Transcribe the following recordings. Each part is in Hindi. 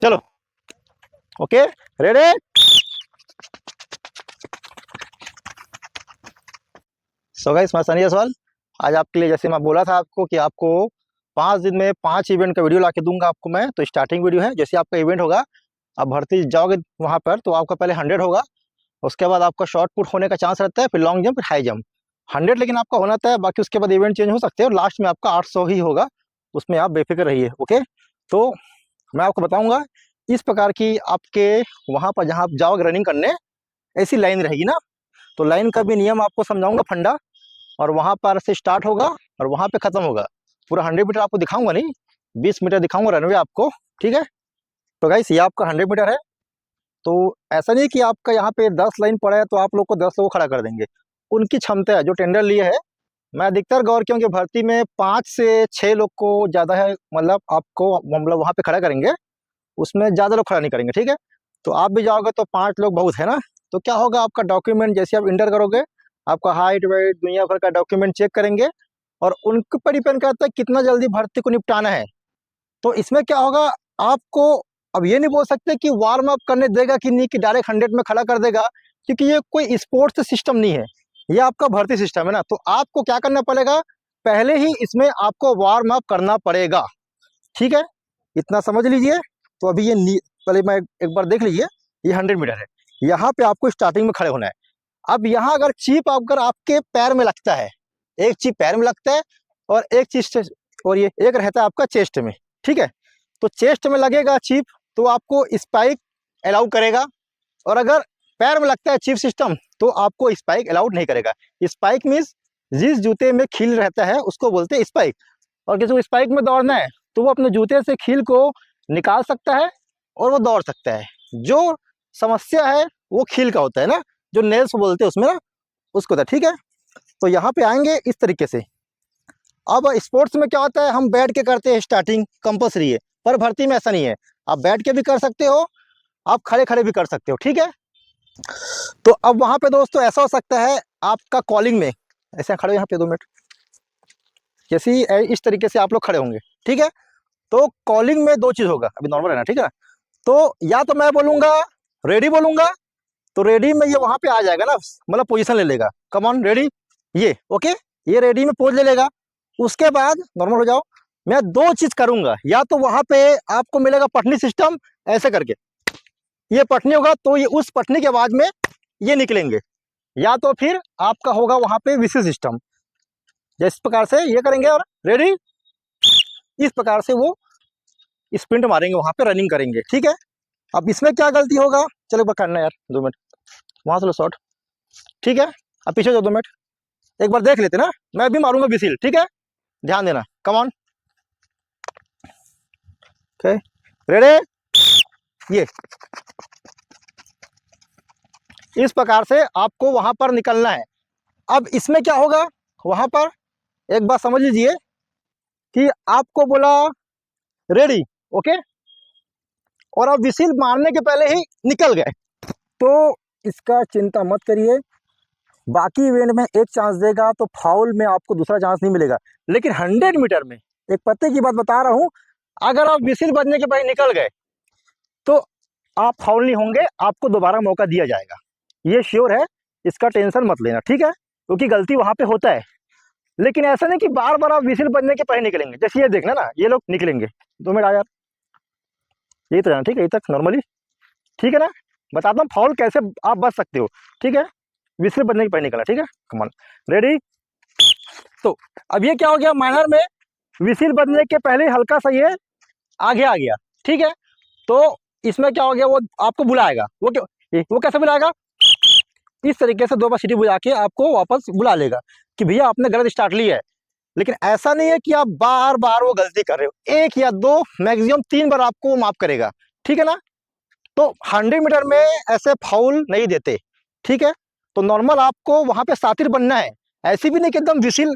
चलो ओके रेडी। सो गाइस मैं सनी जायसवाल आज आपके लिए, जैसे मैं बोला था आपको कि आपको 5 दिन में 5 इवेंट का वीडियो ला के दूंगा आपको मैं। तो स्टार्टिंग वीडियो है, जैसे आपका इवेंट होगा आप भर्ती जाओगे वहां पर तो आपका पहले 100 होगा, उसके बाद आपका शॉर्ट पुट होने का चांस रहता है, फिर लॉन्ग जंप, फिर हाई जंप। 100 लेकिन आपका होना था, बाकी उसके बाद इवेंट चेंज हो सकते हैं और लास्ट में आपका 800 ही होगा, उसमें आप बेफिक्र रहिए। ओके, तो मैं आपको बताऊंगा इस प्रकार की आपके वहां पर जहां आप जाओगे रनिंग करने, ऐसी लाइन रहेगी ना, तो लाइन का भी नियम आपको समझाऊंगा फंडा, और वहां पर से स्टार्ट होगा और वहां पे खत्म होगा। पूरा 100 मीटर आपको दिखाऊंगा नहीं, 20 मीटर दिखाऊंगा रनवे आपको, ठीक है। तो गाइस ये आपका 100 मीटर है, तो ऐसा नहीं कि आपका यहाँ पे 10 लाइन पड़ा है तो आप लोग को 10 लोग खड़ा कर देंगे। उनकी क्षमता है, जो टेंडर लिए है, मैं अधिकतर गौर किया कि भर्ती में 5 से 6 लोग को ज़्यादा है, मतलब आपको मतलब वहाँ पे खड़ा करेंगे, उसमें ज़्यादा लोग खड़ा नहीं करेंगे, ठीक है। तो आप भी जाओगे तो 5 लोग बहुत है ना। तो क्या होगा, आपका डॉक्यूमेंट जैसे आप इंटर करोगे, आपका हाइट वेट दुनिया भर का डॉक्यूमेंट चेक करेंगे और उनके पर डिपेंड करता है कितना जल्दी भर्ती को निपटाना है। तो इसमें क्या होगा, आपको अब ये नहीं बोल सकते कि वार्म अप करने देगा कि नहीं, कि डायरेक्ट 100 में खड़ा कर देगा, क्योंकि ये कोई स्पोर्ट्स सिस्टम नहीं है, ये आपका भर्ती सिस्टम है ना। तो आपको क्या करना पड़ेगा, पहले ही इसमें आपको वार्म अप करना पड़ेगा, ठीक है, इतना समझ लीजिए। तो अभी ये पहले मैं एक बार देख लीजिए, ये 100 मीटर है, यहाँ पे आपको स्टार्टिंग में खड़े होना है। अब यहाँ अगर चिप अगर आपके पैर में लगता है, एक चिप पैर में लगता है और एक चीज और ये एक रहता है आपका चेस्ट में, ठीक है। तो चेस्ट में लगेगा चिप तो आपको स्पाइक अलाउ करेगा, और अगर पैर में लगता है चिप सिस्टम तो आपको स्पाइक अलाउड नहीं करेगा। स्पाइक मीन्स जिस जूते में खील रहता है उसको बोलते हैं स्पाइक, और किसी को स्पाइक में दौड़ना है तो वो अपने जूते से खील को निकाल सकता है और वो दौड़ सकता है। जो समस्या है वो खील का होता है ना, जो नेल्स बोलते हैं उसमें ना, उसको होता है, ठीक है। तो यहाँ पे आएंगे इस तरीके से। अब स्पोर्ट्स में क्या होता है, हम बैठ के करते हैं, स्टार्टिंग कंपल्सरी है, पर भर्ती में ऐसा नहीं है, आप बैठ के भी कर सकते हो, आप खड़े खड़े भी कर सकते हो, ठीक है। तो अब वहां पे दोस्तों ऐसा हो सकता है आपका कॉलिंग में, ऐसे खड़े यहाँ पे 2 मिनट, जैसे इस तरीके से आप लोग खड़े होंगे, ठीक है। तो कॉलिंग में 2 चीज होगा, अभी नॉर्मल है ना, ठीक है। तो या तो मैं बोलूंगा रेडी बोलूंगा, तो रेडी में ये वहां पे आ जाएगा ना, मतलब पोजीशन ले लेगा, कम ऑन रेडी, ये ओके, ये रेडी में पोज ले लेगा। उसके बाद नॉर्मल हो जाओ, मैं 2 चीज करूंगा, या तो वहां पे आपको मिलेगा पटनी सिस्टम, ऐसे करके ये पटनी होगा तो ये उस पटनी के आवाज में ये निकलेंगे, या तो फिर आपका होगा वहां पे विसिल सिस्टम, जिस प्रकार से ये करेंगे और रेडी, इस प्रकार से वो स्प्रिंट मारेंगे, वहां पे रनिंग करेंगे, ठीक है। अब इसमें क्या गलती होगा, चलो एक बार करना यार 2 मिनट, वहां से लो शॉट, ठीक है। अब पीछे जाओ 2 मिनट, एक बार देख लेते ना, मैं भी मारूंगा विसिल, ठीक है, ध्यान देना, कम ऑन, ओके रेडी, ये इस प्रकार से आपको वहां पर निकलना है। अब इसमें क्या होगा, वहां पर एक बात समझ लीजिए कि आपको बोला रेडी, ओके, और आप विसिल मारने के पहले ही निकल गए, तो इसका चिंता मत करिए, बाकी इवेंट में एक चांस देगा तो फाउल में आपको दूसरा चांस नहीं मिलेगा। लेकिन 100 मीटर में एक पते की बात बता रहा हूं, अगर आप विसिल बजने के पहले निकल गए तो आप फाउल नहीं होंगे, आपको दोबारा मौका दिया जाएगा, ये श्योर है, इसका टेंशन मत लेना, ठीक है, क्योंकि गलती वहां पे होता है। लेकिन ऐसा नहीं कि बार बार आप विसिल बजने के पहले निकलेंगे, जैसे ये देखना ना, ये लोग निकलेंगे 2 मिनट आ यार, यही तो जाना, ठीक है, यही तक नॉर्मली, ठीक है ना। बताता हूँ फाउल कैसे आप बच सकते हो, ठीक है, विसिल बजने के पहले निकलना, ठीक है, कमान रेडी। तो अब ये क्या हो गया, माइनर में विसिल बजने के पहले हल्का सा ये आगे आ गया, ठीक है। तो इसमें क्या हो गया, वो आपको बुलाएगा, वो क्यों, वो कैसे बुलाएगा, इस तरीके से 2 बार सीटी बुला के आपको वापस बुला लेगा कि भैया आपने गलत स्टार्ट ली है। लेकिन ऐसा नहीं है कि आप बार बार वो गलती कर रहे हो, 1 या 2 मैक्सिमम 3 बार आपको वो माफ करेगा, ठीक है ना। तो 100 मीटर में ऐसे फाउल नहीं देते, ठीक है। तो नॉर्मल आपको वहां पे सातिर बनना है, ऐसी भी नहीं कि एकदम विसिल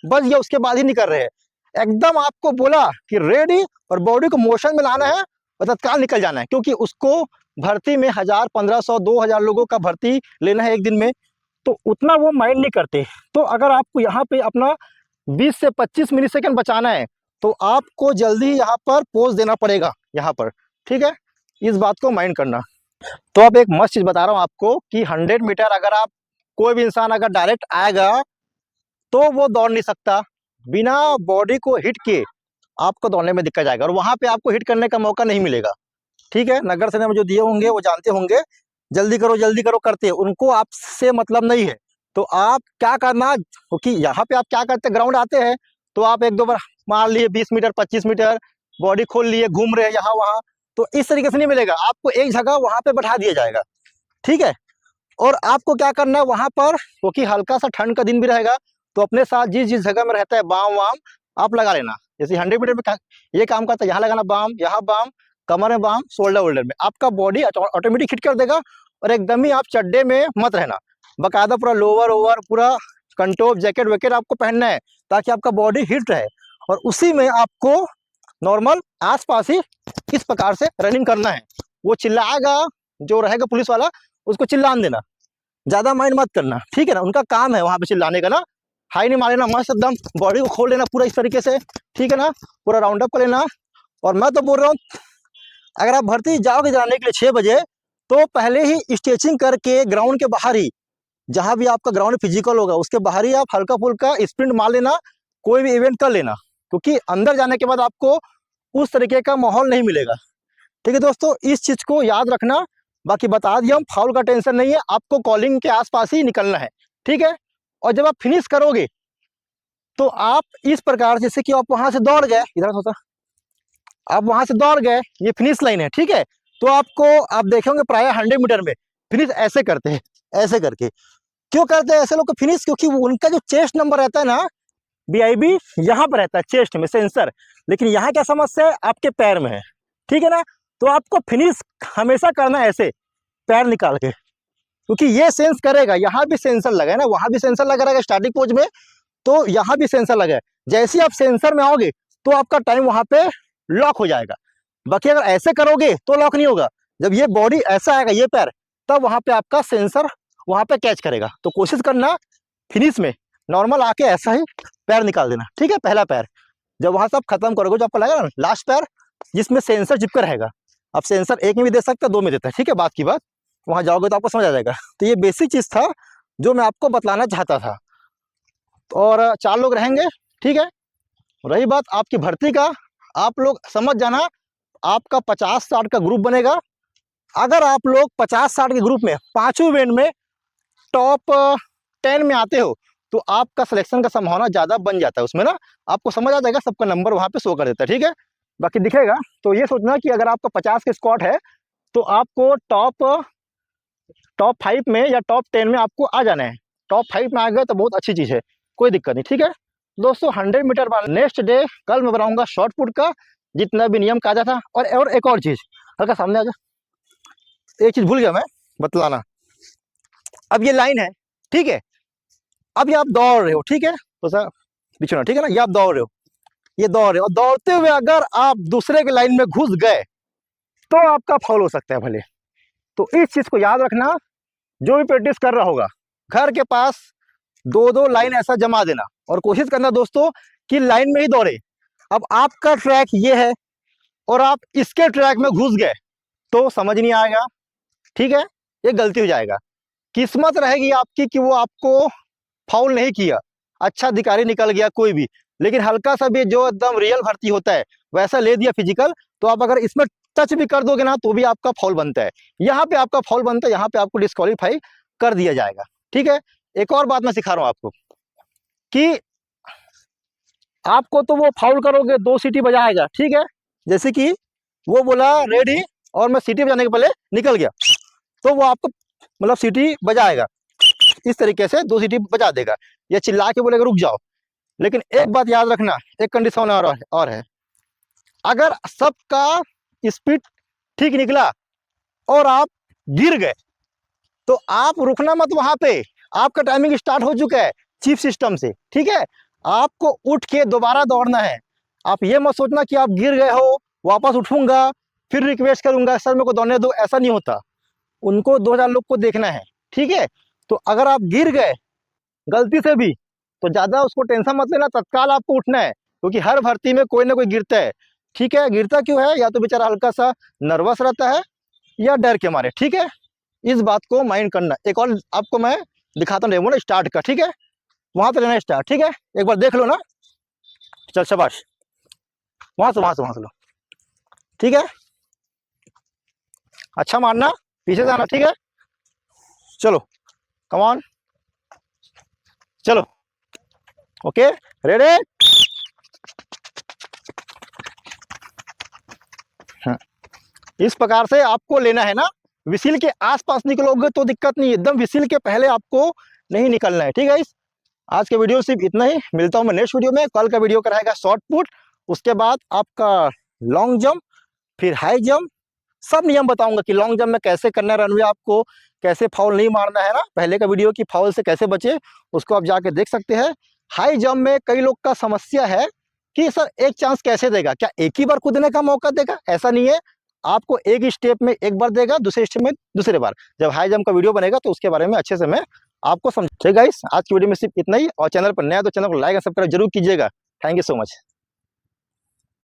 बज गया उसके बाद ही नहीं कर रहे हैं, एकदम आपको बोला कि रेडी और बॉडी को मोशन में लाना है और तत्काल निकल जाना है, क्योंकि उसको भर्ती में 1000 1500 2000 लोगों का भर्ती लेना है एक दिन में, तो उतना वो माइंड नहीं करते। तो अगर आपको यहाँ पे अपना 20 से 25 मिली सेकेंड बचाना है तो आपको जल्दी यहाँ पर पोज देना पड़ेगा, यहाँ पर, ठीक है। इस बात को माइंड करना। तो अब एक मस्त चीज़ बता रहा हूँ आपको कि 100 मीटर अगर आप कोई भी इंसान अगर डायरेक्ट आएगा तो वो दौड़ नहीं सकता, बिना बॉडी को हिट किए आपको दौड़ने में दिक्कत आएगा और वहाँ पे आपको हिट करने का मौका नहीं मिलेगा। ठीक है, नगर सेना में जो दिए होंगे वो जानते होंगे, जल्दी करो करते हैं, उनको आपसे मतलब नहीं है। तो आप क्या करना, क्योंकि यहाँ पे आप क्या करते हैं, ग्राउंड आते हैं तो आप एक दो बार मार लिए 20 मीटर 25 मीटर, बॉडी खोल लिए, घूम रहे हैं यहाँ वहाँ, तो इस तरीके से नहीं मिलेगा, आपको एक जगह वहाँ पे बैठा दिया जाएगा। ठीक है, और आपको क्या करना है वहाँ पर, क्योंकि हल्का सा ठंड का दिन भी रहेगा, तो अपने साथ जिस जिस जगह में रहता है बाम वाम आप लगा लेना। जैसे 100 मीटर में ये काम करता है, यहाँ लगाना बाम, यहाँ बाम, कमर में बाम, शोल्डर वोल्डर में, आपका बॉडी ऑटोमेटिक हिट कर देगा। और एकदम ही आप चड्डे में मत रहना, बाकायदा पूरा लोअर ओवर पूरा कंटोप जैकेट वैकेट आपको पहनना है ताकि आपका बॉडी हिट रहे। और उसी में आपको नॉर्मल आसपास ही इस प्रकार से रनिंग करना है। वो चिल्लाएगा जो रहेगा पुलिस वाला, उसको चिल्लान देना, ज्यादा माइंड मत करना। ठीक है ना, उनका काम है वहां पे चिल्लाने का ना, हाई नहीं मार लेना, मस्त एकदम बॉडी को खोल लेना पूरा इस तरीके से। ठीक है ना, पूरा राउंड अप कर लेना। और मैं तो बोल रहा हूँ अगर आप भर्ती जाओगे जाने के लिए 6 बजे, तो पहले ही स्ट्रेचिंग करके ग्राउंड के बाहर ही, जहां भी आपका ग्राउंड फिजिकल होगा उसके बाहर ही आप हल्का फुल्का स्प्रिंट मार लेना, कोई भी इवेंट कर लेना, क्योंकि अंदर जाने के बाद आपको उस तरीके का माहौल नहीं मिलेगा। ठीक है दोस्तों, इस चीज को याद रखना। बाकी बता दिया हम, फाउल का टेंशन नहीं है, आपको कॉलिंग के आसपास ही निकलना है। ठीक है, और जब आप फिनिश करोगे तो आप इस प्रकार, जैसे कि आप वहां से दौड़ गए, इधर होता, आप वहां से दौड़ गए, ये फिनिश लाइन है। ठीक है, तो आपको आप देखेंगे प्राय 100 मीटर में फिनिश ऐसे करते हैं, ऐसे करके। क्यों करते हैं ऐसे लोग फिनिश? क्योंकि उनका जो चेस्ट नंबर रहता है ना, BIB यहाँ पर रहता है चेस्ट में सेंसर, लेकिन यहाँ क्या समस्या है, आपके पैर में है। ठीक है ना, तो आपको फिनिश हमेशा करना है ऐसे पैर निकाल के, क्योंकि ये सेंस करेगा, यहाँ भी सेंसर लगा है ना, वहां भी सेंसर लगा रहेगा स्टार्टिंग पोज में, तो यहाँ भी सेंसर लगा है। जैसे ही आप सेंसर में आओगे तो आपका टाइम वहां पे लॉक हो जाएगा। बाकी अगर ऐसे करोगे तो लॉक नहीं होगा, जब ये बॉडी ऐसा आएगा ये पैर, तब वहां पे आपका सेंसर वहां पे कैच करेगा। तो कोशिश करना फिनिश में नॉर्मल आके ऐसा ही पैर निकाल देना। ठीक है, पहला पैर जब वहां से आप खत्म करोगे, जो आपको लगेगा ना लास्ट पैर जिसमें सेंसर चिपका रहेगा, आप सेंसर एक में भी दे सकते हैं, 2 में देता है। ठीक है, बात की बात, वहां जाओगे तो आपको समझ आ जाएगा। तो ये बेसिक चीज था जो मैं आपको बतलाना चाहता था। और 4 लोग रहेंगे। ठीक है, रही बात आपकी भर्ती का, आप लोग समझ जाना, आपका 50-60 का ग्रुप बनेगा। अगर आप लोग 50-60 के ग्रुप में पांचों इवेंट में टॉप 10 में आते हो तो आपका सिलेक्शन का संभावना ज्यादा बन जाता है उसमें ना, आपको समझ आ जाएगा, सबका नंबर वहां पे शो कर देता है। ठीक है, बाकी दिखेगा। तो ये सोचना कि अगर आपका 50 के स्क्वाड है तो आपको टॉप 5 में या टॉप 10 में आपको आ जाना है। टॉप 5 में आ गए तो बहुत अच्छी चीज है, कोई दिक्कत नहीं। ठीक है दोस्तों, 100 मीटर नेक्स्ट डे कल मैं बनाऊंगा शॉर्ट पुट का, जितना भी नियम कायदा था। और एक और चीज, हल्का सामने आ जा, एक चीज भूल गया मैं बतलाना। अब ये लाइन है, ठीक है, अब ये आप दौड़ रहे हो, ठीक है, तो सर बिछोना, ठीक है ना, ये आप दौड़ रहे हो, ये दौड़ रहे हो, दौड़ते हुए अगर आप दूसरे के लाइन में घुस गए तो आपका फाउल हो सकता है भले। तो इस चीज को याद रखना, जो भी प्रैक्टिस कर रहा होगा घर के पास 2-2 लाइन ऐसा जमा देना, और कोशिश करना दोस्तों कि लाइन में ही दौड़े। अब आपका ट्रैक ये है और आप इसके ट्रैक में घुस गए तो समझ नहीं आएगा। ठीक है, ये गलती हो जाएगा। किस्मत रहेगी आपकी कि वो आपको फाउल नहीं किया, अच्छा अधिकारी निकल गया कोई भी, लेकिन हल्का सा भी जो एकदम रियल भर्ती होता है वैसा ले दिया फिजिकल, तो आप अगर इसमें टच भी कर दोगे ना तो भी आपका फाउल बनता है। यहाँ पे आपका फाउल बनता है, यहाँ पे आपको डिस्क्वालीफाई कर दिया जाएगा। ठीक है, एक और बात मैं सिखा रहा हूँ आपको कि आपको तो वो फाउल करोगे 2 सीटी बजाएगा, ठीक है, जैसे कि वो बोला रेडी और मैं सीटी बजाने के पहले निकल गया, तो वो आपको मतलब सीटी बजाएगा, इस तरीके से 2 सीटी बजा देगा, या चिल्ला के बोलेगा रुक जाओ। लेकिन एक बात याद रखना, एक कंडीशन और है, अगर सबका स्पीड ठीक निकला और आप गिर गए तो आप रुकना मत वहां पे, आपका टाइमिंग स्टार्ट हो चुका है चीफ सिस्टम से। ठीक है, आपको उठ के दोबारा दौड़ना है। आप ये मत सोचना कि आप गिर गए हो वापस उठूंगा फिर रिक्वेस्ट करूंगा सर मेरे को दौड़ने दो, ऐसा नहीं होता। उनको 2000 लोग को देखना है। ठीक है, तो अगर आप गिर गए गलती से भी तो ज्यादा उसको टेंशन मत लेना, तत्काल आपको उठना है, क्योंकि हर भर्ती में कोई ना कोई गिरता है। ठीक है, गिरता क्यों है, या तो बेचारा हल्का सा नर्वस रहता है, या डर के मारे, ठीक है। इस बात को माइंड करना। एक और आपको मैं दिखाता हूँ डेमो ना स्टार्ट का, ठीक है। वहां से लेना स्टार्ट, ठीक है। एक बार देख लो ना, चल शाबाश, वहां से लो, ठीक है। अच्छा मारना, पीछे से आना, ठीक है। चलो कम ऑन, चलो ओके, रेडी। इस प्रकार से आपको लेना है ना। विसिल के आसपास निकलोगे तो दिक्कत नहीं है, एकदम विसिल के पहले आपको नहीं निकलना है, ठीक है। आज के वीडियो सिर्फ इतना ही, मिलता हूं मैं नेक्स्ट वीडियो में। कल का वीडियो कराएगा शॉर्ट पुट, उसके बाद आपका लॉन्ग जंप, फिर हाई जंप, सब नियम बताऊंगा कि लॉन्ग जंप में कैसे करना है, रनवे आपको कैसे फाउल नहीं मारना है ना। पहले का वीडियो की फाउल से कैसे बचे उसको आप जाके देख सकते हैं। हाई जंप में कई लोग का समस्या है कि सर एक चांस कैसे देगा, क्या एक ही बार कूदने का मौका देगा? ऐसा नहीं है, आपको एक स्टेप में एक बार देगा, दूसरे स्टेप में दूसरे बार। जब हाई जंप का वीडियो बनेगा तो उसके बारे में अच्छे से मैं आपको समझ। ठीक गाइस, आज की वीडियो में सिर्फ इतना ही, और चैनल पर नया तो चैनल को लाइक और सब्सक्राइब जरूर कीजिएगा। Thank you so much.